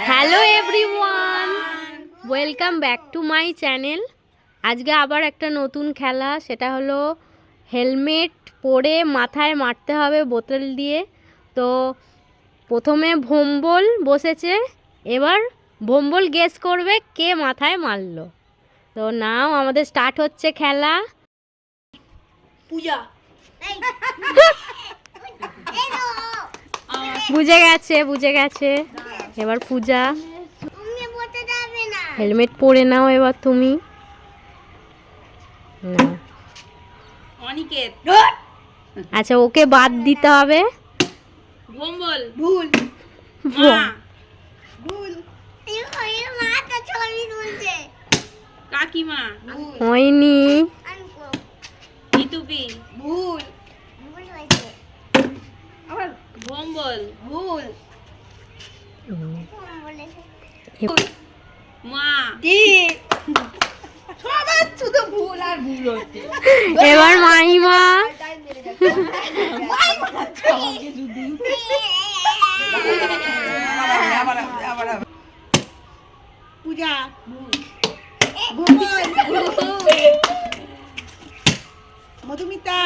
Hello everyone, welcome back to my channel. আজকে আবার একটা নতুন খেলা, সেটা হলো হেলমেট পরে মাথায় মারতে হবে বোতল দিয়ে। তো প্রথমে ভোম্বল বসেছে, এবার ভোম্বল গেস করবে কে মাথায় মারলো। তো নাও আমাদের স্টার্ট হচ্ছে খেলা। পূজা বুঝে গেছে এবার পূজা। হেলমেট পরে নাও এবার তুমি। অনিকেত আচ্ছা, ওকে বাদ দিতে হবে। ভোম্বল ভুল ভুল কাকিমা হয়নি। ইতুপি ভুল আবার ভোম্বল ভুল মা ঠিক সবার শুধু ভুল আর ভুল হচ্ছে। এবার মাইমা। পূজা ভোম্বল মধুমিতা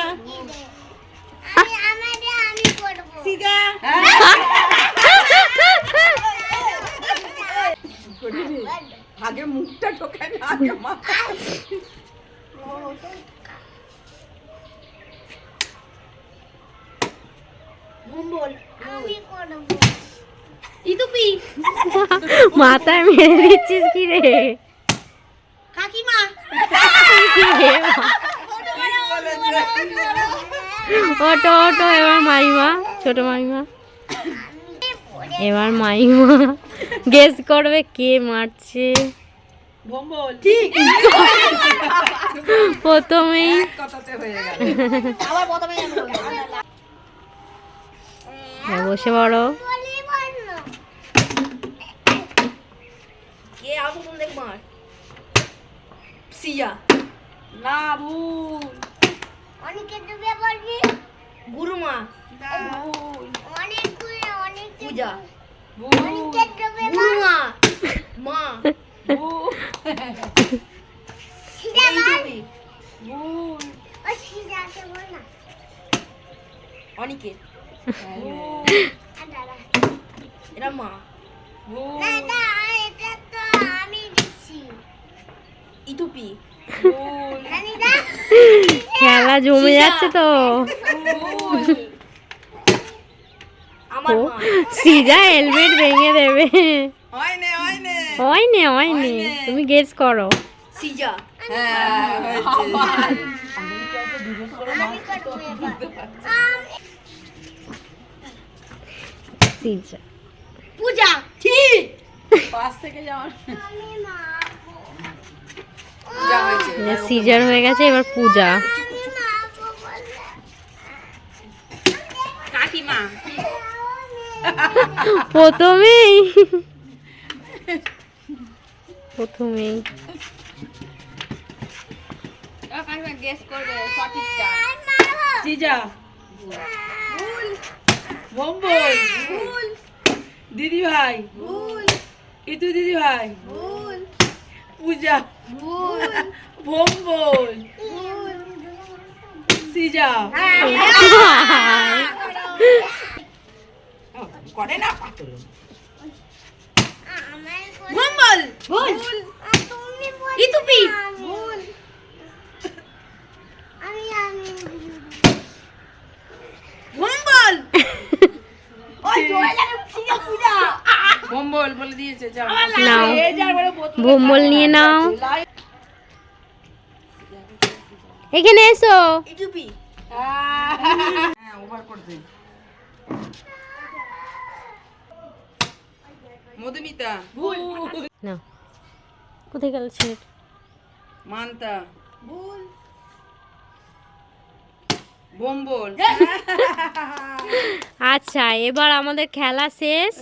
সিজা আগে মুখটা ঢোকায় না, আগে মাথা। ভোম্বল আমি করব ইতুপি মাথায় মেরে দিচ্ছিস কি রে? কাকিমা ওটো ওটো, এবার মাইমা, ছোট মাইমা। এবার মাইমা গেস করবে কে মারছে। ভোম্বল ঠিক প্রথমেই কথাতে হয়ে গেল। আবার প্রথমে বসে পড়ো। কে আর প্রথম দেখ মার সিয়া না ভুল অনেকের ডুবে পড়বি গুরুমা না ভুল অনেক পূজা ভুল অনেকের ডুবে গুরুমা মা ভুল সিজা ভাই ভুল ও সিজাকে বল না অনিকেত ভুল এটা মা ভুল না এটা তো আমি দিচ্ছি ইতুপি ভুল নানিদা খেলা জমে যাচ্ছে তো। আমার মা সিজা হেলমেট ভেঙে দেবে। হয়নি হয়নি, তুমি গেস করো। সিজা সিজা পূজা ঠিক পাশ থেকে যাওয়ার সিজার হয়ে গেছে, এবার পূজা। কাকিমা প্রথমেই কাকিমা গেস করবে সঠিকটা সিজা ভুল ভোম্বল ভুল দিদি ভাই ভুল ইতু দিদি ভাই ভুল পূজা ভুল ভোম্বল ভুল সিজা করে না পাতল ভোম্বল ভুল ইতুপি ভুল ভোম্বল ওই জয় লাগে সিজা পূজা ভোম্বল বলে দিয়েছে যাও নাও ভোম্বল নিয়ে নাও, এখানে এসো। ইতুপি হ্যাঁ ওভার করে দে মধুমিতা ভুল না, কোথায় গেল ছেলে? মান্তা ভুল ভোম্বল আচ্ছা, এবার আমাদের খেলা শেষ।